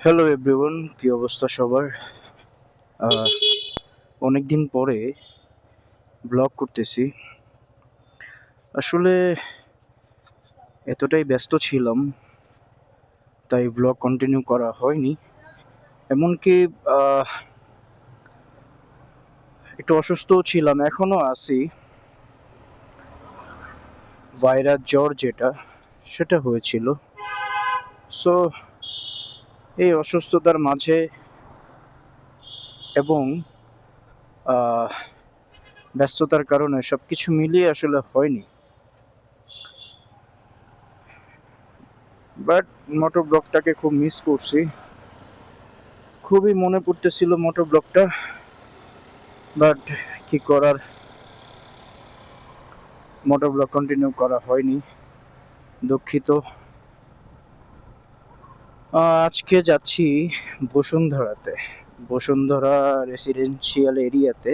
Hello everyone, কি অবস্থা সবার? আহ, অনেকদিন পরে ব্লগ করতেছি। আসলে এতটাই ব্যস্ত ছিলাম, তাই ব্লগ কন্টিনিউ করা হয়নি। এমনকি আহ, একটু অসুস্থও ছিলাম, এখনো আছি। ভাইরাস জ্বর যেটা, সেটা হয়েছিল। সো এই অসুস্থতার মাঝে এবং আহ, ব্যস্ততার কারণে সবকিছু মিলিয়ে আসলে হয়নি। বাট মোটর ব্লগটাকে খুব মিস করছি, খুবই মনে পড়তেছিল মোটর ব্লগটা। বাট কি করার, মোটর ব্লগ কন্টিনিউ করা হয়নি, দুঃখিত। আজকে যাচ্ছি বসুন্ধরাতে, বসুন্ধরা রেসিডেন্সিয়াল এরিয়াতে।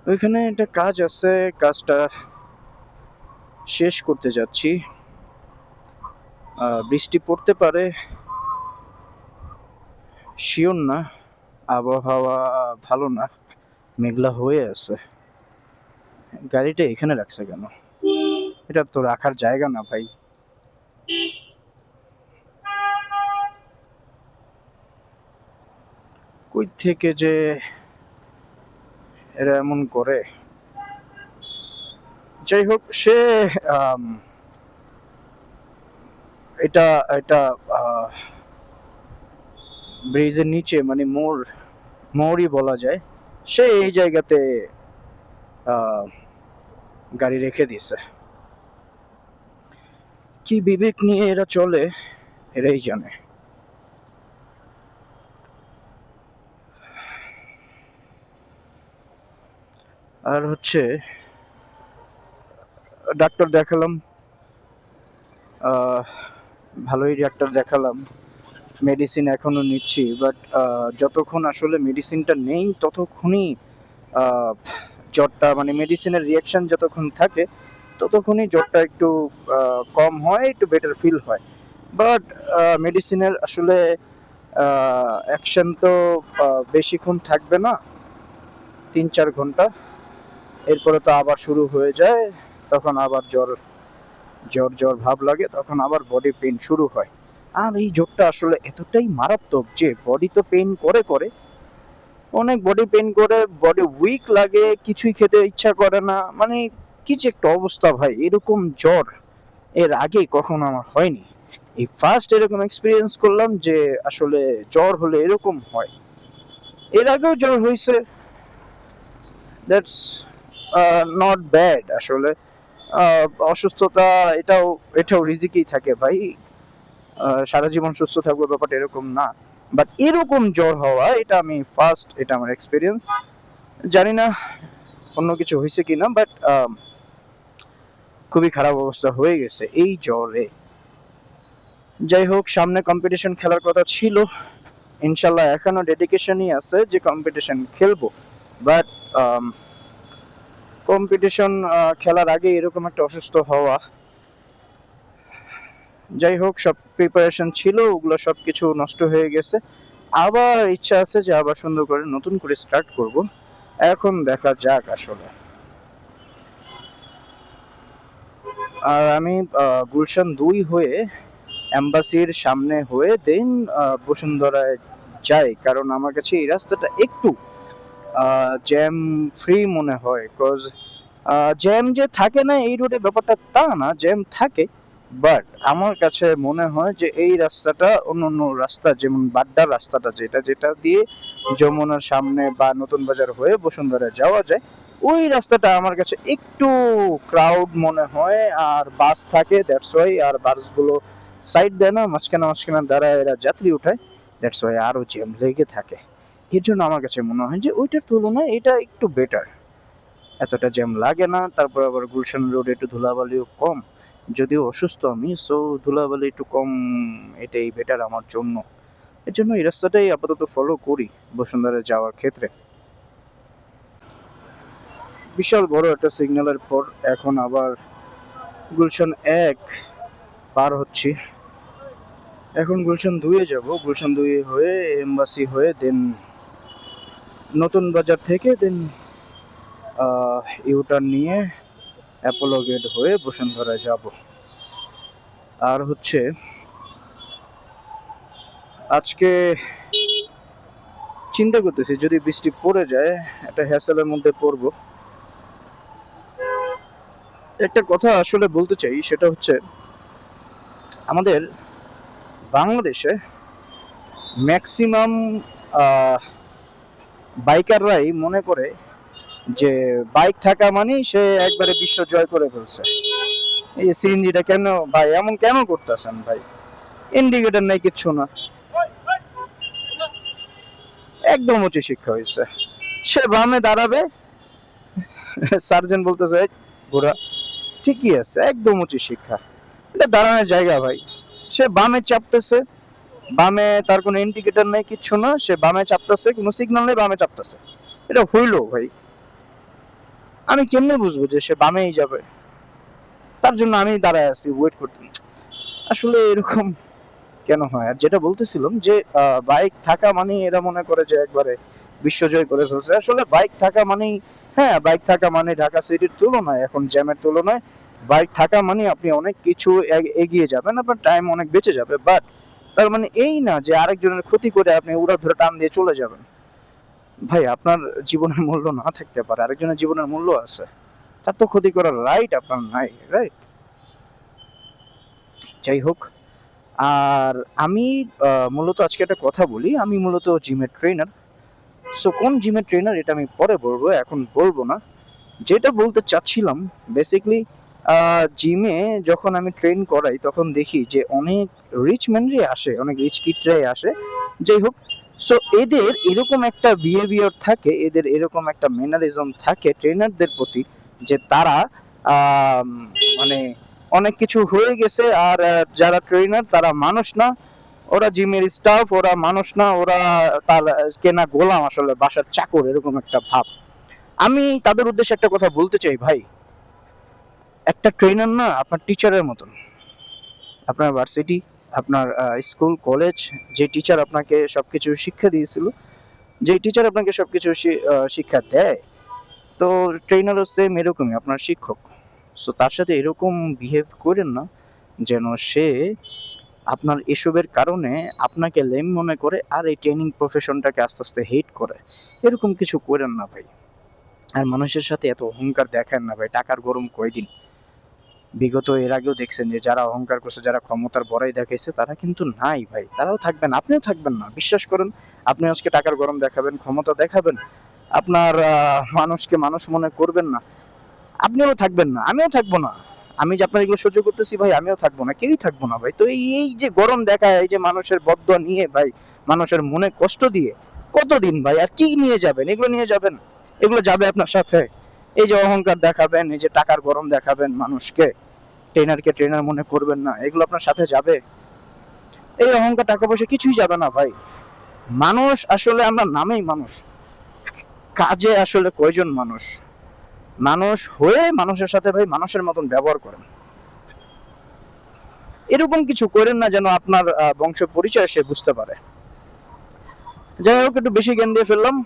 ওইখানে একটা কাজ আছে, কাজটা শেষ করতে যাচ্ছি। বৃষ্টি পড়তে পারে, শিওর না। আবহাওয়া ভালো না, মেঘলা হয়ে আছে। গাড়িটা এখানে রাখছে কেন? এটা তো রাখার জায়গা না ভাই। কই থেকে যে এরা এমন করে। যাই হোক, সে আম, এটা এটা ব্রিজের নিচে, মানে মোড়ই বলা যায়। সে এই জায়গাতে আহ, গাড়ি রেখে দিছে। কি বিবেক নিয়ে এরা চলে, এরাই জানে। আর হচ্ছে, ডাক্তার দেখালাম, আহ, ভালোই ডাক্তার দেখালাম। মেডিসিন এখনো নিচ্ছি, বাট যতক্ষণ আসলে মেডিসিনটা নেই ততক্ষণই আহ, জ্বরটা, মানে মেডিসিনের রিয়াকশন যতক্ষণ থাকে ততক্ষণই জ্বরটা একটু কম হয়, একটু বেটার ফিল হয়। বাট মেডিসিনের আসলে অ্যাকশন তো বেশিক্ষণ থাকবে না, 3-4 ঘন্টা। এরপরে তো আবার শুরু হয়ে যায়, তখন আবার জ্বর জ্বর জ্বর ভাব লাগে, তখন আবার বডি পেইন শুরু হয়। আর এই জ্বরটা আসলে এতটাই মারাত্মক যে বডি তো পেইন করে করে, অনেক বডি পেইন করে, বডি উইক লাগে, কিছুই খেতে ইচ্ছা করে না। মানে কি যে একটা অবস্থা ভাই, এরকম জ্বর এর আগে কখনো আমার হয়নি। এই ফার্স্ট এরকম এক্সপিরিয়েন্স করলাম যে আসলে জ্বর হলে এরকম হয়। এর আগেও জ্বর হয়েছে, দ্যাটস নট ব্যাড আসলে। অসুস্থতা, এটাও এটাও রিজিকেই থাকে ভাই। সারা জীবন সুস্থ থাকবো ব্যাপারটা এরকম না। বাট এরকম জ্বর হওয়া, এটা আমি ফার্স্ট, এটা আমার এক্সপিরিয়েন্স। জানি না অন্য কিছু হয়েছে কিনা, বাট খুবই খারাপ অবস্থা হয়ে গেছে এই জ্বরে। যাই হোক, সামনে কম্পিটিশন খেলার কথা ছিল, ইনশাল্লাহ এখনো ডেডিকেশনই আছে যে কম্পিটিশন খেলবো। বাট কম্পিটিশন খেলার আগে এরকম একটা অসুস্থ হওয়া, যাই হোক, সব প্রিপারেশন ছিল, ওগুলো সবকিছু নষ্ট হয়ে গেছে। আবার ইচ্ছা আছে যে আবার সুন্দর করে নতুন করে স্টার্ট করব। এখন দেখা যাক আসলে। আর আমি গুলশান 2 হয়ে, এম্বাসির সামনে হয়ে দেন বসুন্ধরায় যাই, কারণ আমার কাছে এই রাস্তাটা একটু জ্যাম ফ্রি মনে হয়। কজ জ্যাম যে থাকে না এই রোডে, ব্যাপারটা তা না, জ্যাম থাকে। বাট আমার কাছে মনে হয় যে এই রাস্তাটা অন্য অন্য রাস্তা, যেমন বাড্ডার রাস্তাটা, যেটা যেটা দিয়ে যমুনার সামনে বা নতুন বাজার হয়ে বসুন্ধরায় যাওয়া যায়, ওই রাস্তাটা আমার কাছে একটু ক্রাউড মনে হয়। আর বাস থাকে, দ্যাটস ওয়াই। আর বাসগুলো সাইড দেয় না, মাঝখানে মাঝখানে দাঁড়ায় এরা যাত্রী উঠায়, দ্যাটস ওয়াই আরো জ্যাম লেগে থাকে। এর জন্য আমার কাছে মনে হয় যে ওইটার তুলনায় এটা একটু বেটার, এতটা জ্যাম লাগে না। তারপর আবার গুলশান রোডে একটু ধুলাবালিও কম, যদিও অসুস্থ আমি, সো ধুলাবালি একটু কম, এটাই বেটার আমার জন্য। এর জন্য এই রাস্তাটাই আপাতত ফলো করি বসুন্ধরা যাওয়ার ক্ষেত্রে। বিশাল বড় একটা সিগন্যালের পর এখন আবার গুলশান 1 পার হচ্ছি। এখন গুলশান 2-এ যাব, গুলশান 2 হয়ে এমবাসি হয়ে দেন নতুন বাজার থেকে দেন ইউটার্ন নিয়ে অ্যাপোলো গেট হয়ে বসুন্ধরায় যাব। আর হচ্ছে আজকে চিন্তা করতেছি যদি বৃষ্টি পড়ে যায় একটা হ্যাসেলের মধ্যে পড়বো। একটা কথা আসলে বলতে চাই, সেটা হচ্ছে আমাদের বাংলাদেশে ম্যাক্সিমাম বাইকাররাই মনে করে যে বাইক থাকা মানেই সে একবারে বিশ্ব জয় করে ফেলছে। এই যে সিএনজিটা কেন ভাই এমন কেন করতেছেন ভাই? ইন্ডিকেটর নাই, কিচ্ছু না, একদম উচ্চ শিক্ষা হয়েছে। সে বামে দাঁড়াবে, সার্জেন্ট বলতেছে "এই বুড়া ঠিকই আছে, একদম উচ্চ শিক্ষা, এটা দাঁড়ানোর জায়গা ভাই"। সে বামে চাপতেছে, বামে তার কোনো ইন্ডিকেটর নেই, কিচ্ছু না, সে বামে চাপতেছে, কোনো সিগন্যাল নেই, বামে চাপতেছে। এটা হইলো ভাই? আমি কেমনে বুঝবো যে সে বামেই যাবে? তার জন্য আমি দাঁড়ায় আছি ওয়েট করতে। আসলে এরকম কেন হয়? আর যেটা বলতেছিলাম যে বাইক থাকা মানে এরা মনে করে যে একবারে বিশ্বজয় করে ফেলছে। আসলে বাইক থাকা মানেই, হ্যাঁ বাইক থাকা মানে ঢাকা সিটির তুলনায় এখন জ্যামের তুলনায় বাইক থাকা মানে আপনি অনেক কিছু এগিয়ে যাবেন, আপনার টাইম অনেক বেঁচে যাবে। বাট তার মানে এই না যে আরেকজনের ক্ষতি করে আপনি উড়া ধরে টান দিয়ে চলে যাবেন। ভাই আপনার জীবনের মূল্য না থাকতে পারে, আরেকজনের জীবনের মূল্য আছে, তার তো ক্ষতি করার রাইট আপনার নাই, রাইট? যাই হোক, আর আমি মূলত আজকে একটা কথা বলি, আমি মূলত জিমের ট্রেনার। সো কোন জিমের ট্রেনার এটা আমি পরে বলবো, এখন বলবো না। যেটা বলতে চাচ্ছিলাম বেসিক্যালি, জিমে যখন আমি ট্রেন করাই তখন দেখি যে অনেক রিচ ম্যানরাই আসে, অনেক রিচ কিডরাই আসে। যাই হোক, সো এদের এরকম একটা বিহেভিয়ার থাকে, এদের এরকম একটা ম্যানারিজম থাকে ট্রেনারদের প্রতি, যে তারা আম, মানে অনেক কিছু হয়ে গেছে, আর যারা ট্রেনার তারা মানুষ না, ওরা জিমের স্টাফ, ওরা মানুষ না, ওরা তার কেনা গোলাম, আসলে বাসার চাকর, এরকম একটা ভাব। আমি তাদের উদ্দেশ্যে একটা কথা বলতে চাই ভাই, একটা ট্রেনার না আপনার টিচারের মতন। আপনার ভার্সিটি, আপনার স্কুল কলেজ, যে টিচার আপনাকে সবকিছু শিক্ষা দিয়েছিল, যে টিচার আপনাকে সবকিছু শিক্ষা দেয়, তো ট্রেনারও সেম এরকমই আপনার শিক্ষক। সো তার সাথে এরকম বিহেভ করেন না যেন সে আপনার এসবের কারণে আপনাকে লেম মনে করে আর এই ট্রেনিং প্রফেশনটাকে আস্তে আস্তে হেট করে। এরকম কিছু করেন না ভাই। আর মানুষের সাথে এত অহংকার দেখান না ভাই, টাকার গরম কয়দিন। বিগত এর আগেও দেখছেন যে যারা অহংকার করছে, যারা ক্ষমতার বড়াই দেখাইছে, তারা কিন্তু নাই ভাই, তারাও থাকবেন, আপনিও থাকবেন না, বিশ্বাস করেন। আপনি আজকে টাকার গরম দেখাবেন, ক্ষমতা দেখাবেন, আপনার মানুষকে মানুষ মনে করবেন না, আপনিও থাকবেন না, আমিও থাকবো না। আমি যে আপনার এগুলো সহ্য করতেছি ভাই, আমিও থাকবো না, কেউই থাকবো না ভাই। তো এই যে গরম দেখায়, এই যে মানুষের বদদোয়া নিয়ে ভাই, মানুষের মনে কষ্ট দিয়ে কতদিন ভাই আর কি নিয়ে যাবেন? এগুলো নিয়ে যাবেন? এগুলো যাবে আপনার সাথে? এই যে অহংকার দেখাবেন, এই যে টাকার গরম দেখাবেন মানুষকে, ট্রেনারকে ট্রেনার মনে করবেন না, এগুলো আপনার সাথে যাবে? এই অহংকার টাকা পয়সা কিছুই যাবে না ভাই। মানুষ আসলে আমরা নামেই মানুষ, কাজে আসলে কয়জন মানুষ? মানুষ হয়ে মানুষের সাথে ভাই মানুষের মতন ব্যবহার করেন। এরকম কিছু করেন না যেন আপনার বংশ পরিচয় সে বুঝতে পারে। যাই হোক, একটু বেশি জ্ঞান দিয়ে ফেললাম।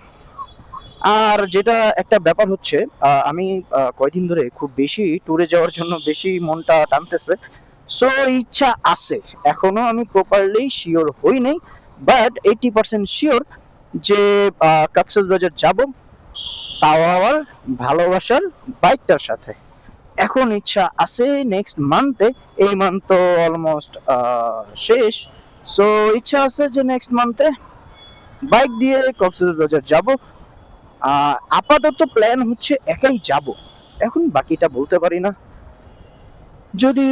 আর যেটা একটা ব্যাপার হচ্ছে, আমি কয়দিন ধরে খুব বেশি ট্যুরে যাওয়ার জন্য বেশি মনটা টানতেছে। সো ইচ্ছা আছে, এখনো আমি প্রপারলি শিওর হই নাই, বাট 80% শিওর যে কক্সবাজার যাব, তাও আবার ভালোবাসার বাইকটার সাথে। এখন ইচ্ছা আছে নেক্সট মান্থে, এই মান্থ তো অলমোস্ট শেষ। সো ইচ্ছা আছে যে নেক্সট মান্থে বাইক দিয়ে কক্সবাজার যাব। আপাতত প্ল্যান হচ্ছে একাই যাব, এখন বাকিটা বলতে পারি না। যদি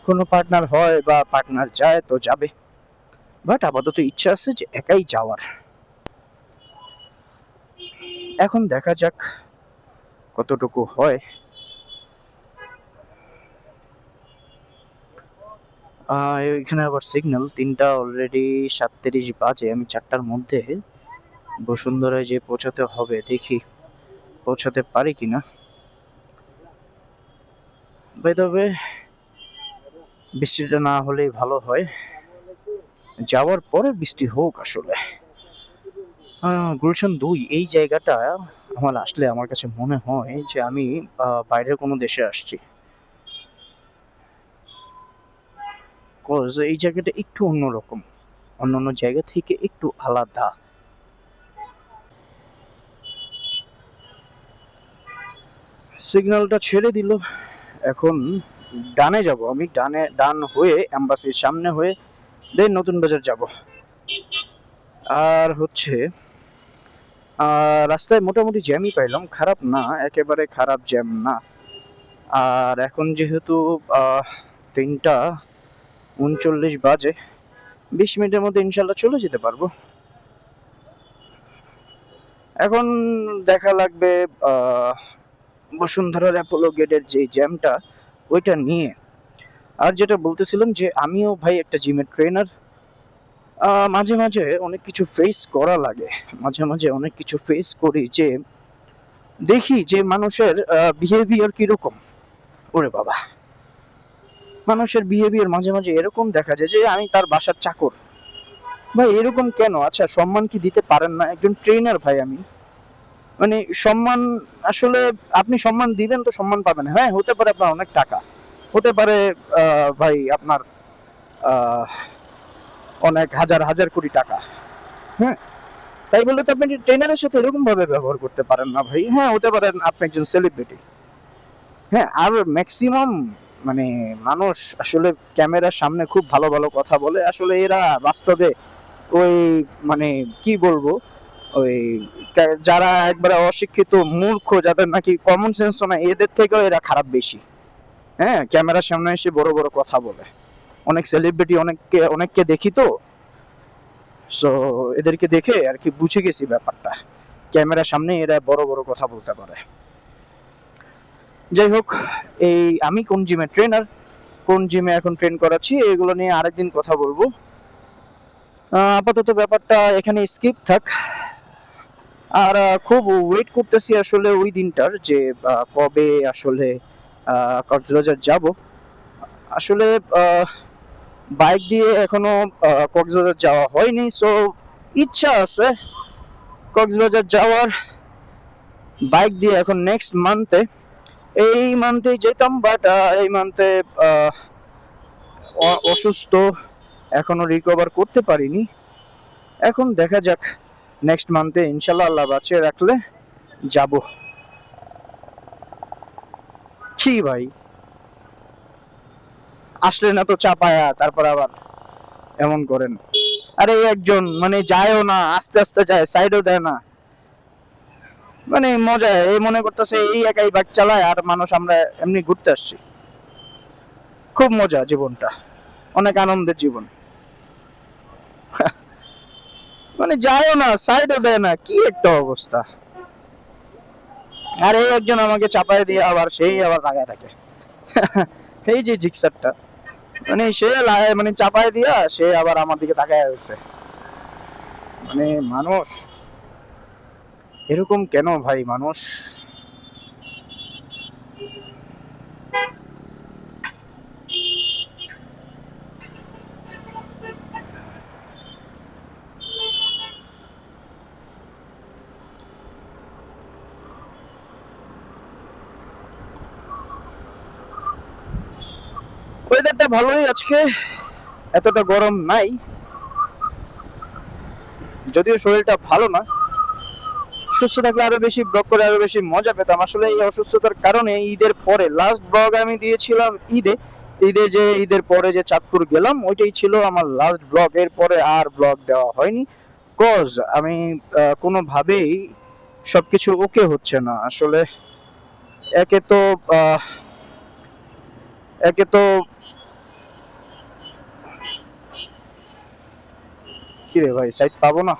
কোনো পার্টনার হয় বা পার্টনার যায় তো যাবে, বাট আপাতত ইচ্ছা আছে যে একাই যাওয়ার। এখন দেখা যাক কতটুকু হয়। এখানে আবার সিগন্যাল 3টা অলরেডি 37 বাজে, আমি 4টার মধ্যে বসুন্ধরায় যে পৌঁছাতে হবে, দেখি পৌঁছাতে পারি কিনা। বাই দ্য ওয়ে, বৃষ্টিটা না হলেই ভালো হয়। যাওয়ার পরে বৃষ্টি হোক আসলে। গুলশান ২ এই জায়গাটা আমার আসলে আমার কাছে মনে হয় যে আমি বাইরের কোনো দেশে আসছি। কজ এই জায়গাটা একটু অন্যরকম, অন্যান্য জায়গা থেকে একটু আলাদা। সিগন্যালটা ছেড়ে দিল, এখন ডানে যাব আমি, ডান হয়ে এম্বাসির সামনে হয়ে দেন নতুন বাজার যাব। আর হচ্ছে রাস্তায় মোটামুটি জ্যামই পাইলাম, খারাপ না, একেবারে খারাপ জ্যাম না। আর এখন যেহেতু ৩টা ৩৯ বাজে, ২০ মিনিটের মধ্যে ইনশাল্লাহ চলে যেতে পারবো। এখন দেখা লাগবে বসুন্ধরার অ্যাপোলো গেটের যে জ্যামটা ওইটা নিয়ে। আর যেটা বলতেছিলাম যে আমিও ভাই একটা জিমের ট্রেনার, মাঝে মাঝে অনেক কিছু ফেস করা লাগে, মাঝে মাঝে অনেক কিছু ফেস করি, যে দেখি যে মানুষের বিহেভিয়ার কিরকম। ওরে বাবা, মানুষের বিহেভিয়ার মাঝে মাঝে এরকম দেখা যায় যে আমি তার বাসার চাকর। ভাই এরকম কেন? আচ্ছা, সম্মান কি দিতে পারেন না? একজন ট্রেনার ভাই আমি, মানে সম্মান আসলে আপনি সম্মান দিবেন তো সম্মান পাবেন। হ্যাঁ, হতে পারে আপনার অনেক টাকা, হতে পারে ভাই আপনার অনেক হাজার হাজার কোটি টাকা, হ্যাঁ, তাই বলে তো আপনি ট্রেনারের সাথে এরকম ভাবে ব্যবহার করতে পারেন না ভাই। হ্যাঁ, হতে পারেন আপনি একজন সেলিব্রিটি, হ্যাঁ, আর ম্যাক্সিমাম মানে মানুষ আসলে ক্যামেরার সামনে খুব ভালো ভালো কথা বলে, আসলে এরা বাস্তবে ওই মানে কি বলবো, ওই যারা একবারে অশিক্ষিত মূর্খ, যাদের নাকি কমন সেন্স নাই, এদের থেকেও এরা খারাপ বেশি। হ্যাঁ, ক্যামেরার সামনে এসে বড় বড় কথা বলে। অনেক সেলিব্রিটি অনেককে দেখি তো, সো এদেরকে দেখে আর কি বুঝে গেছি ব্যাপারটা, ক্যামেরার সামনে এরা বড় বড় কথা বলতে পারে। যাই হোক, এই আমি কোন জিমে ট্রেনার, কোন জিমে এখন ট্রেন করাচ্ছি, এগুলো নিয়ে আরেকদিন কথা বলবো। আপাতত ব্যাপারটা এখানে স্কিপ থাক। আর খুব ওয়েট করতেছি আসলে ওই দিনটার, যে কবে আসলে কক্সবাজার যাব। আসলে বাইক দিয়ে এখনো কক্সবাজার যাওয়া হয়নি, সো ইচ্ছা আছে কক্সবাজার যাওয়ার বাইক দিয়ে। এখন নেক্সট মান্থে, এই মান্থে যেতাম, বাট এই মান্থে অসুস্থ, এখনো রিকভার করতে পারিনি। এখন দেখা যাক, নেক্সট মান্থে ইনশাল্লাহ আল্লাহ বাঁচিয়ে রাখলে যাব। কি ভাই, আসলে না তো চাপায়া, তারপর আবার এমন করেন। আরে একজন মানে যায়ও না, আস্তে আস্তে যায়, সাইডও দেয় না, মানে মজা। এই মনে করতেছে এই একাই বাইক চালায়, আর মানুষ আমরা এমনি ঘুরতে আসছি। খুব মজা জীবনটা, অনেক আনন্দের জীবন। মানে যায়ও না, সাইডও দেয় না, কি একটা অবস্থা। আর এই একজন আমাকে চাপায় দিয়ে আবার সেই আবার লাগায় থাকে। এই যে জিক্সারটা, মানে সে মানে চাপায় দিয়া সে আবার আমার দিকে তাকায় রয়েছে। মানে মানুষ এরকম কেন ভাই? মানুষ ওয়েদারটা ভালোই আজকে, এতটা গরম নাই, যদিও শরীরটা ভালো না। সুস্থ থাকলে আরো বেশি ব্লগ করে আরো বেশি মজা পেতাম। আসলে এই অসুস্থতার কারণে ঈদের পরে লাস্ট ব্লগ আমি দিয়েছিলাম ঈদের পরে যে চাঁদপুর গেলাম, ওইটাই ছিল আমার লাস্ট ব্লগ। এর পরে আর ব্লগ দেওয়া হয়নি, কজ আমি কোনোভাবেই সবকিছু ওকে হচ্ছে না আসলে। একে তো একে তো কি রে ভাই, সাইড পাবো না।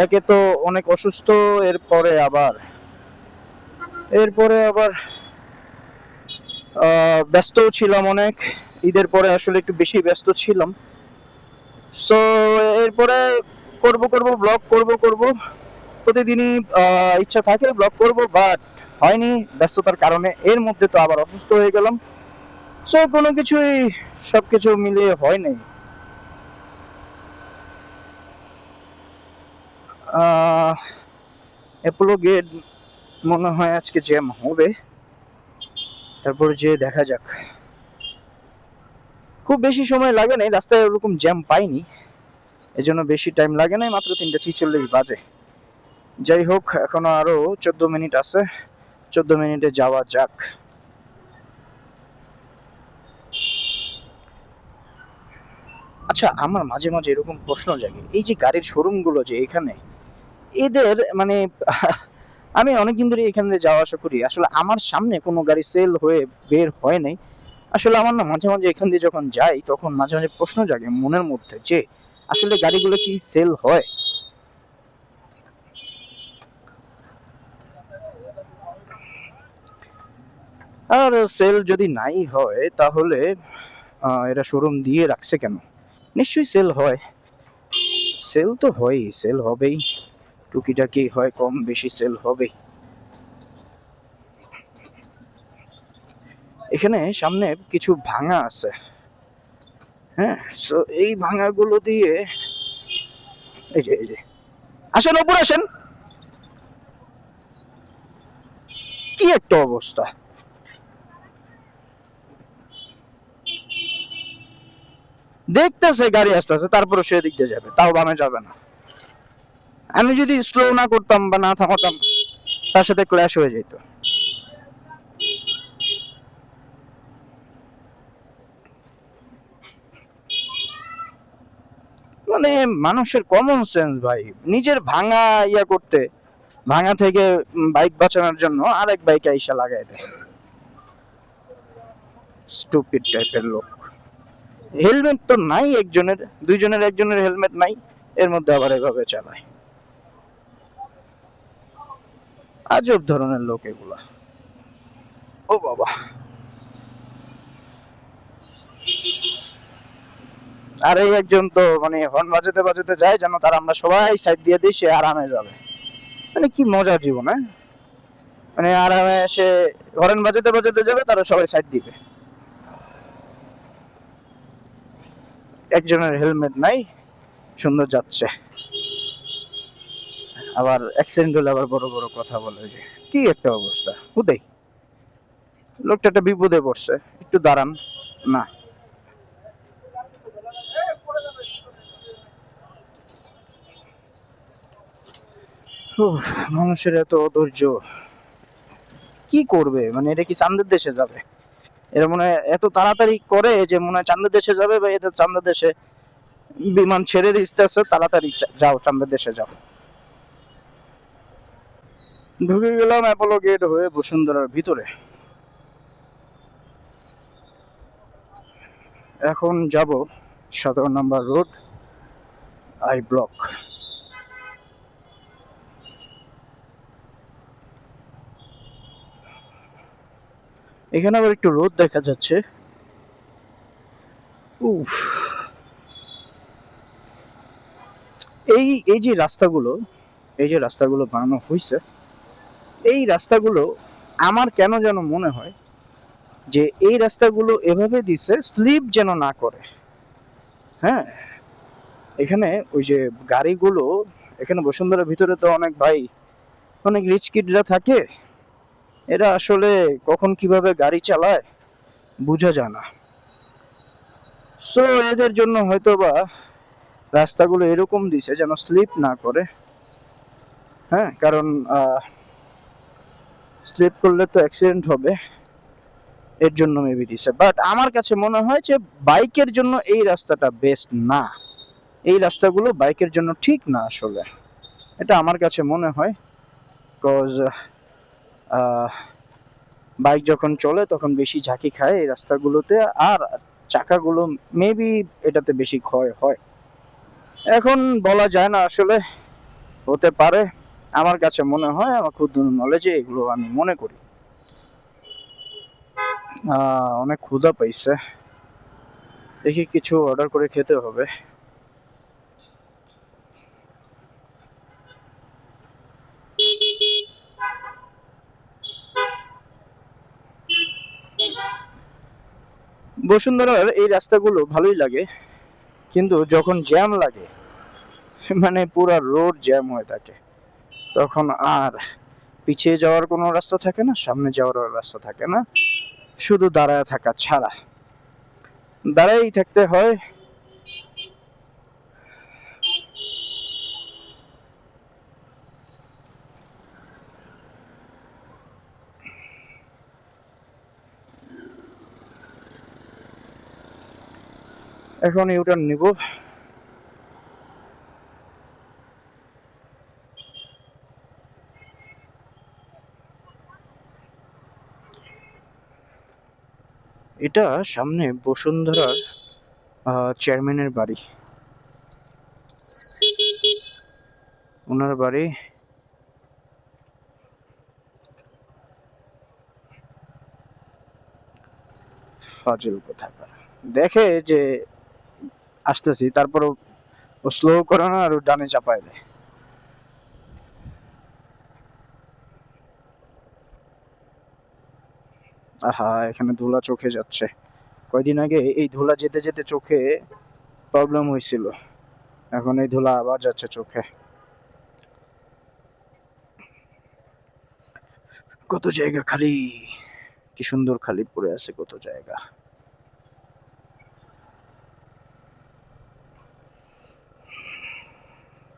একে তো অনেক অসুস্থ, এরপরে আবার ব্যস্ত ছিলাম অনেক। ঈদের পরে আসলে একটু বেশি ব্যস্ত ছিলাম। সো এরপরে করব ব্লগ করব প্রতিদিনই, ইচ্ছা থাকে ব্লগ করব, বাট হয়নি ব্যস্ততার কারণে। এর মধ্যে তো আবার অসুস্থ হয়ে গেলাম, সো কোনো কিছুই, সবকিছু মিলিয়ে হয় নাই। অ্যাপোলো গেট মনে হয় আজকে জ্যাম হবে, তারপরে যে দেখা যাক। খুব বেশি সময় লাগে নাই, রাস্তায় ওরকম জ্যাম পাইনি, এজন্য বেশি টাইম লাগে নাই, মাত্র 3:46 বাজে। যাই হোক, এখনো আরো 14 মিনিট আছে, 14 মিনিটে যাওয়া যাক। আচ্ছা, আমার মাঝে মাঝে এরকম প্রশ্ন জাগে, এই যে গাড়ির শোরুম গুলো যে এখানে, এদের মানে আমি অনেকদিন ধরে এখানে যাওয়া আসা করি, আসলে আমার সামনে কোনো গাড়ি সেল হয়ে বের হয় নাই। আসলে আমার না মাঝে মাঝে এখান দিয়ে যখন যাই, তখন মাঝে মাঝে প্রশ্ন জাগে মনের মধ্যে যে আসলে গাড়িগুলো কি সেল হয়। আর সেল যদি নাই হয় তাহলে এরা শোরুম দিয়ে রাখছে কেন? নিশ্চয়ই সেল হয়, সেল তো হয়ই, সেল হবেই, টুকিটাকি হয়, কম বেশি সেল হবেই। এখানে সামনে কিছু ভাঙা আছে, হ্যাঁ, সো এই ভাঙাগুলো দিয়ে, এই যে আসেন, ওপর আসেন। কি একটা অবস্থা! দেখতেছে গাড়ি আসতেছে, তারপরে সে দিক দিয়ে যাবে, তাও বামে যাবে না। আমি যদি স্লো না করতাম বা না থামাতাম, তার সাথে ক্ল্যাশ হয়ে যেত। মানে মানুষের কমন সেন্স ভাই, নিজের ভাঙা ইয়া করতে, ভাঙা থেকে বাইক বাঁচানোর জন্য আরেক বাইক আইসা লাগাই দেয়। স্টুপিড টাইপের লোক। হেলমেট তো নাই একজনের, দুইজনের, একজনের হেলমেট নাই, এর মধ্যে আবার এভাবে চালায়। আজব ধরনের লোক এগুলা। ও বাবা! আর এই একজন তো মানে হর্ন বাজাতে বাজাতে যায় যেন তার আমরা সবাই সাইড দিয়ে দিই, সে আরামে যাবে। মানে কি মজার জীবন, হ্যাঁ? মানে আরামে সে হর্ন বাজাতে বাজাতে যাবে, তারা সবাই সাইড দিবে। একজনের হেলমেট নাই, সুন্দর যাচ্ছে, আবার অ্যাক্সিডেন্ট হলে আবার বড় বড় কথা বলে। যে কি একটা অবস্থা হুদেই, লোকটা একটা বিপদে পড়ছে, একটু দাঁড়ান না। উফ, মানুষের এত অধৈর্য, কি করবে? মানে এটা কি চান্দের দেশে যাবে? এরা মনে হয় এত তাড়াতাড়ি করে যে মনে হয় চান্দের দেশে যাবে, বা এটা চান্দের দেশে বিমান ছেড়ে দিতেছে, তাড়াতাড়ি যাও চান্দের দেশে যাও। ঢুকে গেলাম অ্যাপোলো গেট হয়ে বসুন্ধরার ভিতরে। এখন যাব 17 নম্বর রোড, আই ব্লক। এখানে আবার একটু রোদ দেখা যাচ্ছে। উফ, এই এই যে রাস্তাগুলো, এই যে রাস্তাগুলো বানানো হয়েছে, এই রাস্তাগুলো আমার কেন যেন মনে হয় যে এই রাস্তাগুলো এভাবে দিছে স্লিপ যেন না করে। হ্যাঁ, এখানে ওই যে গাড়িগুলো, এখানে বসুন্ধরার ভিতরে তো অনেক ভাই, অনেক রিচ কিডরা থাকে, এরা আসলে কখন কিভাবে গাড়ি চালায় বোঝা যায় না। সো এদের জন্য হয়তো বা রাস্তাগুলো এরকম দিছে যেন স্লিপ না করে। হ্যাঁ, কারণ স্লিপ করলে তো অ্যাক্সিডেন্ট হবে, এর জন্য মেবি দিছে। বাট আমার কাছে মনে হয় যে বাইকের জন্য এই রাস্তাটা বেস্ট না, এই রাস্তাগুলো বাইকের জন্য ঠিক না আসলে, এটা আমার কাছে মনে হয়। কজ বাইক যখন চলে তখন বেশি ঝাঁকি খায় এই রাস্তাগুলোতে, আর চাকাগুলো মেবি এটাতে বেশি ক্ষয় হয়। এখন বলা যায় না আসলে, হতে পারে। আমার কাছে মনে হয়, আমার ক্ষুদ্র নলেজে এগুলো আমি মনে করি। অনেক ক্ষুধা পাইছে, দেখি কিছু অর্ডার করে খেতে হবে। বসুন্ধরার এই রাস্তাগুলো ভালোই লাগে, কিন্তু যখন জ্যাম লাগে, মানে পুরা রোড জ্যাম হয়ে থাকে। তখন আর পিছিয়ে যাওয়ার কোনো রাস্তা থাকে না, সামনে যাওয়ার রাস্তা থাকে না, শুধু দাঁড়ায় থাকা ছাড়া। দাঁড়াই থাকতে হয়। এখন ইউটার্ন নিব। এটা সামনে বসুন্ধরার চেয়ারম্যানের বাড়ি, ওনার বাড়ি। ফাজিল কোথাকার, দেখে যে আসতেছি, তারপরও ও স্লো করে না আর ও ডানে চাপায় দেয়। আহা, এখানে ধুলা চোখে যাচ্ছে। কয়দিন আগে এই ধুলা যেতে যেতে চোখে প্রবলেম হয়েছিল, এখন এই ধুলা আবার যাচ্ছে চোখে। কত জায়গা খালি, কি সুন্দর খালি পড়ে আছে কত জায়গা।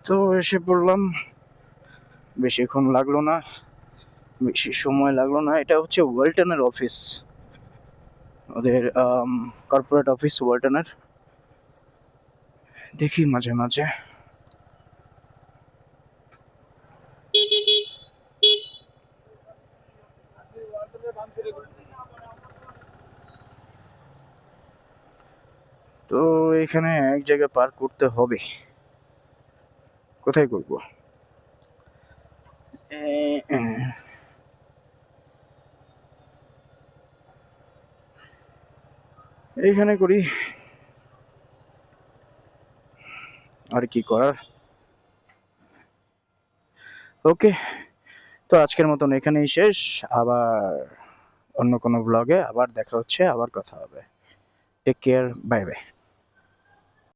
তো এসে পড়লাম, বেশিক্ষণ লাগলো না, বেশি সময় লাগলো না। এটা হচ্ছে ওয়েলটনের অফিস, ওদের কর্পোরেট অফিস ওয়েলটনের। দেখি মাঝে মাঝে। তো এখানে এক জায়গায় পার্ক করতে হবে, কোথায় করব? এইখানে করি, আর কি করার। ওকে, তো আজকের মতন এখানেই শেষ। আবার অন্য কোনো ব্লগে আবার দেখা হচ্ছে, আবার কথা হবে। Take care, bye by.